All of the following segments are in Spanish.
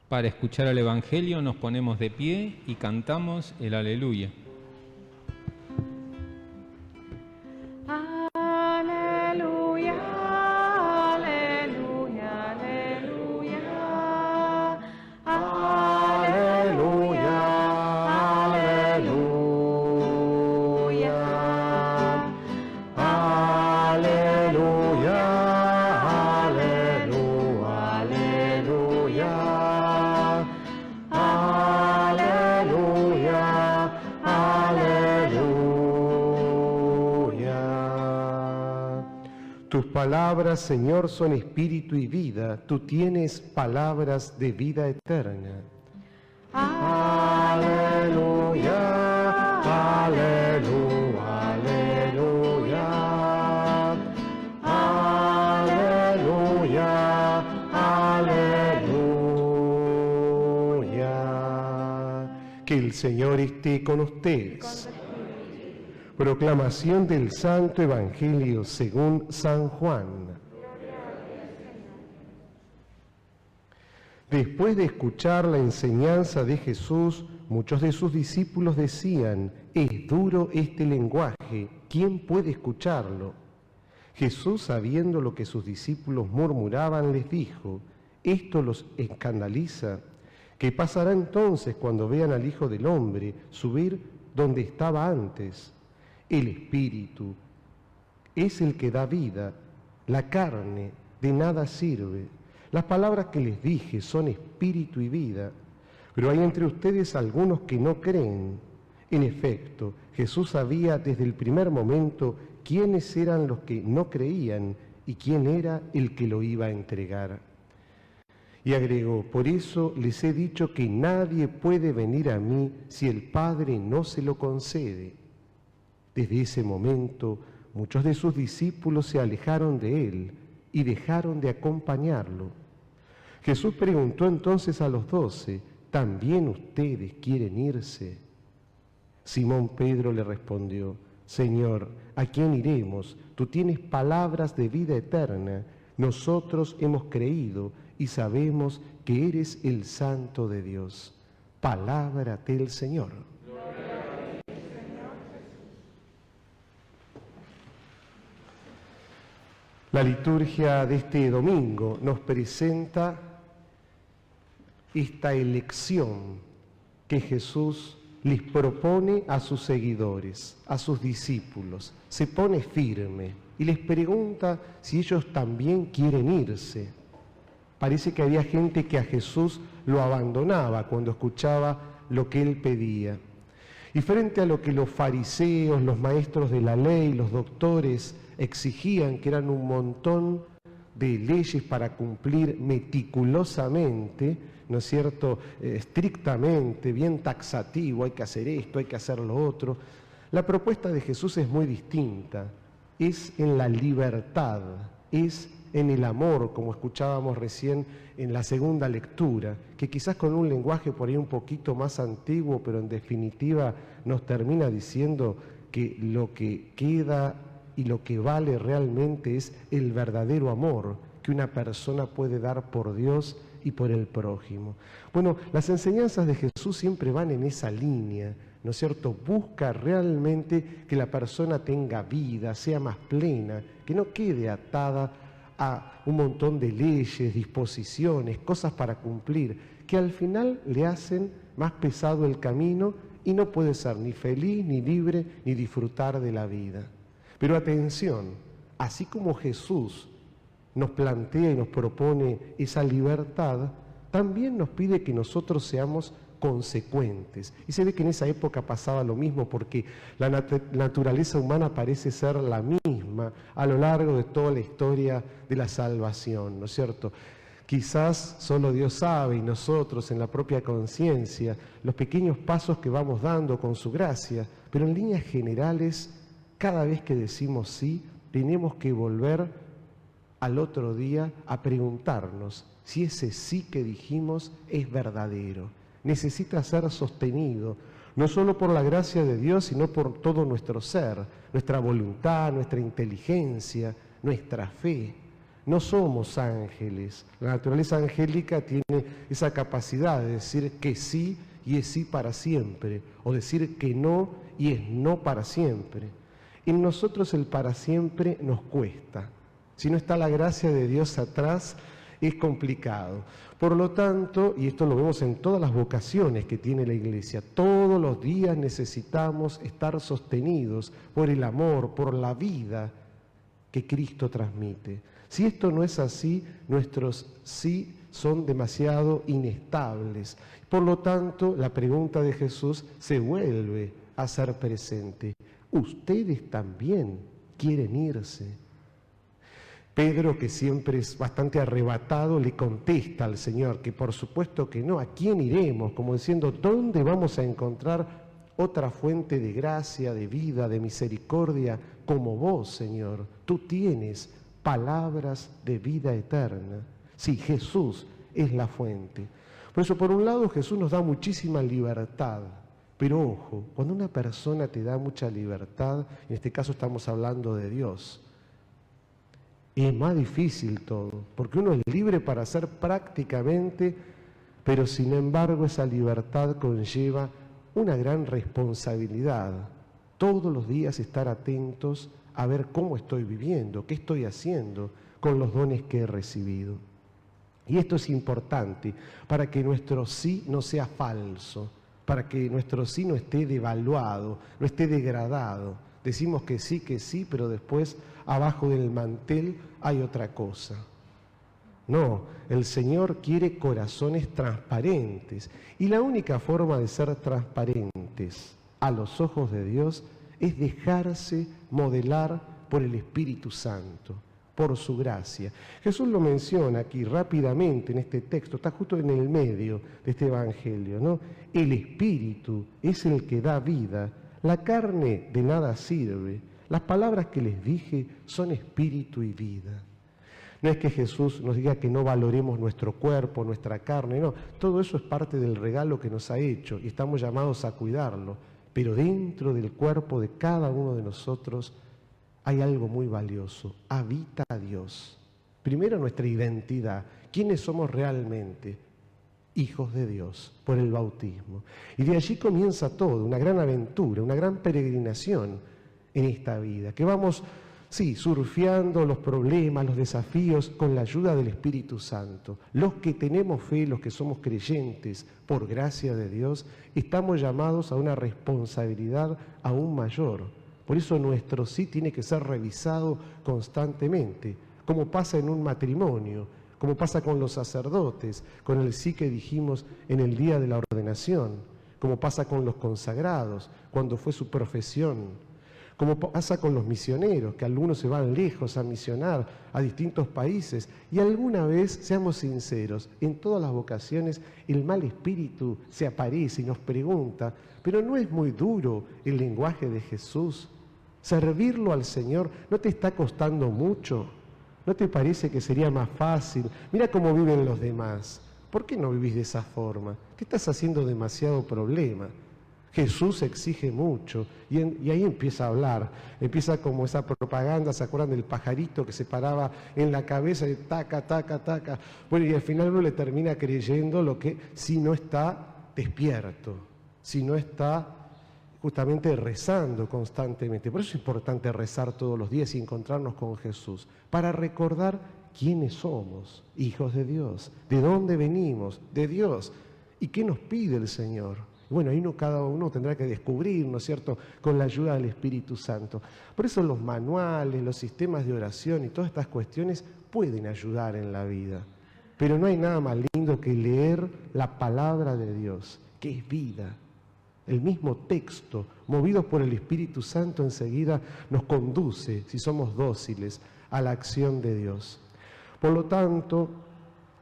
Para escuchar el Evangelio nos ponemos de pie y cantamos el Aleluya. Tus palabras, Señor, son espíritu y vida. Tú tienes palabras de vida eterna. Aleluya, aleluya, aleluya. Aleluya, aleluya. Que el Señor esté con ustedes. Proclamación del Santo Evangelio según San Juan. Después de escuchar la enseñanza de Jesús, muchos de sus discípulos decían: «Es duro este lenguaje, ¿quién puede escucharlo?». Jesús, sabiendo lo que sus discípulos murmuraban, les dijo: «¿Esto los escandaliza? ¿Qué pasará entonces cuando vean al Hijo del Hombre subir donde estaba antes? El Espíritu es el que da vida, la carne de nada sirve. Las palabras que les dije son espíritu y vida, pero hay entre ustedes algunos que no creen». En efecto, Jesús sabía desde el primer momento quiénes eran los que no creían y quién era el que lo iba a entregar. Y agregó: «Por eso les he dicho que nadie puede venir a mí si el Padre no se lo concede». Desde ese momento, muchos de sus discípulos se alejaron de él y dejaron de acompañarlo. Jesús preguntó entonces a los 12, ¿también ustedes quieren irse? Simón Pedro le respondió: Señor, ¿a quién iremos? Tú tienes palabras de vida eterna. Nosotros hemos creído y sabemos que eres el Santo de Dios. Palabra del Señor. La liturgia de este domingo nos presenta esta elección que Jesús les propone a sus seguidores, a sus discípulos. Se pone firme y les pregunta si ellos también quieren irse. Parece que había gente que a Jesús lo abandonaba cuando escuchaba lo que él pedía. Y frente a lo que los fariseos, los maestros de la ley, los doctores exigían, que eran un montón de leyes para cumplir meticulosamente, ¿no es cierto?, estrictamente, bien taxativo, hay que hacer esto, hay que hacer lo otro. La propuesta de Jesús es muy distinta, es en la libertad, es en el amor, como escuchábamos recién en la segunda lectura, que quizás con un lenguaje por ahí un poquito más antiguo, pero en definitiva nos termina diciendo que lo que queda y lo que vale realmente es el verdadero amor que una persona puede dar por Dios y por el prójimo. Bueno, las enseñanzas de Jesús siempre van en esa línea, ¿no es cierto? Busca realmente que la persona tenga vida, sea más plena, que no quede atada a un montón de leyes, disposiciones, cosas para cumplir, que al final le hacen más pesado el camino y no puede ser ni feliz, ni libre, ni disfrutar de la vida. Pero atención, así como Jesús nos plantea y nos propone esa libertad, también nos pide que nosotros seamos consecuentes. Y se ve que en esa época pasaba lo mismo, porque la naturaleza humana parece ser la misma a lo largo de toda la historia de la salvación, ¿no es cierto? Quizás solo Dios sabe y nosotros en la propia conciencia los pequeños pasos que vamos dando con su gracia, pero en líneas generales, cada vez que decimos sí, tenemos que volver al otro día a preguntarnos si ese sí que dijimos es verdadero. Necesita ser sostenido, no solo por la gracia de Dios, sino por todo nuestro ser, nuestra voluntad, nuestra inteligencia, nuestra fe. No somos ángeles. La naturaleza angélica tiene esa capacidad de decir que sí y es sí para siempre, o decir que no y es no para siempre. En nosotros el para siempre nos cuesta. Si no está la gracia de Dios atrás, es complicado. Por lo tanto, y esto lo vemos en todas las vocaciones que tiene la Iglesia, todos los días necesitamos estar sostenidos por el amor, por la vida que Cristo transmite. Si esto no es así, nuestros sí son demasiado inestables. Por lo tanto, la pregunta de Jesús se vuelve a ser presente. ¿Ustedes también quieren irse? Pedro, que siempre es bastante arrebatado, le contesta al Señor que por supuesto que no. ¿A quién iremos? Como diciendo, ¿dónde vamos a encontrar otra fuente de gracia, de vida, de misericordia como vos, Señor? Tú tienes palabras de vida eterna. Sí, Jesús es la fuente. Por eso, por un lado, Jesús nos da muchísima libertad. Pero ojo, cuando una persona te da mucha libertad, en este caso estamos hablando de Dios, es más difícil todo, porque uno es libre para hacer prácticamente, pero sin embargo esa libertad conlleva una gran responsabilidad. Todos los días estar atentos a ver cómo estoy viviendo, qué estoy haciendo con los dones que he recibido. Y esto es importante para que nuestro sí no sea falso, para que nuestro sí no esté devaluado, no esté degradado. Decimos que sí, pero después abajo del mantel hay otra cosa. No, el Señor quiere corazones transparentes. Y la única forma de ser transparentes a los ojos de Dios es dejarse modelar por el Espíritu Santo, por su gracia. Jesús lo menciona aquí rápidamente en este texto, está justo en el medio de este Evangelio, ¿no? El Espíritu es el que da vida, la carne de nada sirve. Las palabras que les dije son espíritu y vida. No es que Jesús nos diga que no valoremos nuestro cuerpo, nuestra carne, no. Todo eso es parte del regalo que nos ha hecho y estamos llamados a cuidarlo. Pero dentro del cuerpo de cada uno de nosotros hay algo muy valioso. Habita Dios. Primero nuestra identidad. ¿Quiénes somos realmente? Hijos de Dios, por el bautismo. Y de allí comienza todo, una gran aventura, una gran peregrinación en esta vida, que vamos, sí, surfeando los problemas, los desafíos, con la ayuda del Espíritu Santo. Los que tenemos fe, los que somos creyentes, por gracia de Dios, estamos llamados a una responsabilidad aún mayor. Por eso nuestro sí tiene que ser revisado constantemente, como pasa en un matrimonio, como pasa con los sacerdotes, con el sí que dijimos en el día de la ordenación, como pasa con los consagrados, cuando fue su profesión, como pasa con los misioneros, que algunos se van lejos a misionar a distintos países, y alguna vez, seamos sinceros, en todas las vocaciones el mal espíritu se aparece y nos pregunta, pero ¿no es muy duro el lenguaje de Jesús? ¿Servirlo al Señor no te está costando mucho? ¿No te parece que sería más fácil? Mira cómo viven los demás. ¿Por qué no vivís de esa forma? Te estás haciendo demasiado problema. Jesús exige mucho y ahí empieza a hablar. Empieza como esa propaganda, ¿se acuerdan del pajarito que se paraba en la cabeza y taca, taca, taca? Bueno, y al final uno le termina creyendo lo que si no está despierto, si no está justamente rezando constantemente. Por eso es importante rezar todos los días y encontrarnos con Jesús, para recordar quiénes somos, hijos de Dios, de dónde venimos, de Dios, y qué nos pide el Señor. Bueno, ahí cada uno tendrá que descubrir, ¿no es cierto?, con la ayuda del Espíritu Santo. Por eso los manuales, los sistemas de oración y todas estas cuestiones pueden ayudar en la vida. Pero no hay nada más lindo que leer la palabra de Dios, que es vida. El mismo texto, movidos por el Espíritu Santo, enseguida nos conduce, si somos dóciles, a la acción de Dios. Por lo tanto,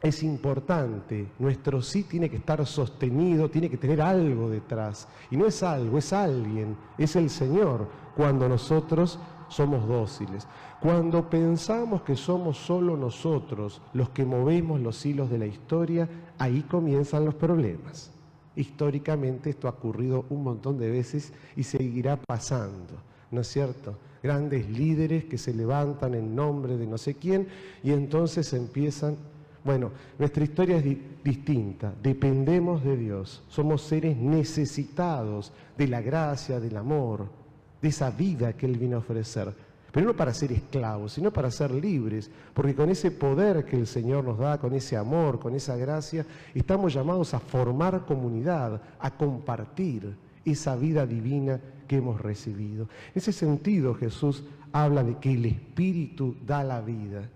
es importante, nuestro sí tiene que estar sostenido, tiene que tener algo detrás. Y no es algo, es alguien, es el Señor, cuando nosotros somos dóciles. Cuando pensamos que somos solo nosotros los que movemos los hilos de la historia, ahí comienzan los problemas. Históricamente esto ha ocurrido un montón de veces y seguirá pasando, ¿no es cierto? grandes líderes que se levantan en nombre de no sé quién y entonces empiezan. Bueno, nuestra historia es distinta, dependemos de Dios, somos seres necesitados de la gracia, del amor, de esa vida que Él vino a ofrecer, pero no para ser esclavos, sino para ser libres, porque con ese poder que el Señor nos da, con ese amor, con esa gracia, estamos llamados a formar comunidad, a compartir esa vida divina que hemos recibido. En ese sentido, Jesús habla de que el Espíritu da la vida.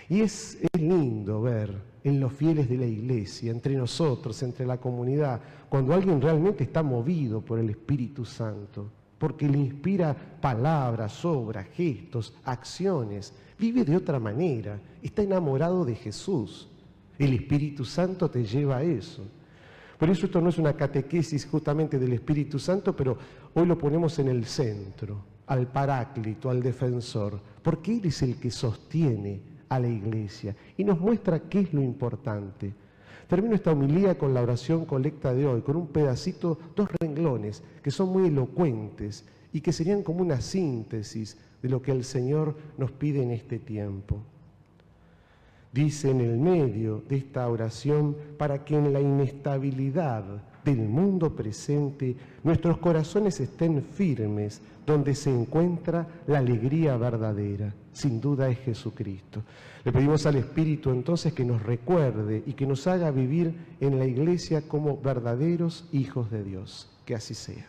Y es lindo ver en los fieles de la Iglesia, entre nosotros, entre la comunidad, cuando alguien realmente está movido por el Espíritu Santo, porque le inspira palabras, obras, gestos, acciones, vive de otra manera, está enamorado de Jesús. El Espíritu Santo te lleva a eso. Por eso esto no es una catequesis justamente del Espíritu Santo, pero hoy lo ponemos en el centro, al Paráclito, al Defensor, porque Él es el que sostiene a la Iglesia y nos muestra qué es lo importante. Termino esta homilía con la oración colecta de hoy, con un pedacito, 2 renglones que son muy elocuentes y que serían como una síntesis de lo que el Señor nos pide en este tiempo. Dice en el medio de esta oración, para que en la inestabilidad del mundo presente nuestros corazones estén firmes donde se encuentra la alegría verdadera. Sin duda es Jesucristo. Le pedimos al Espíritu entonces que nos recuerde y que nos haga vivir en la Iglesia como verdaderos hijos de Dios. Que así sea.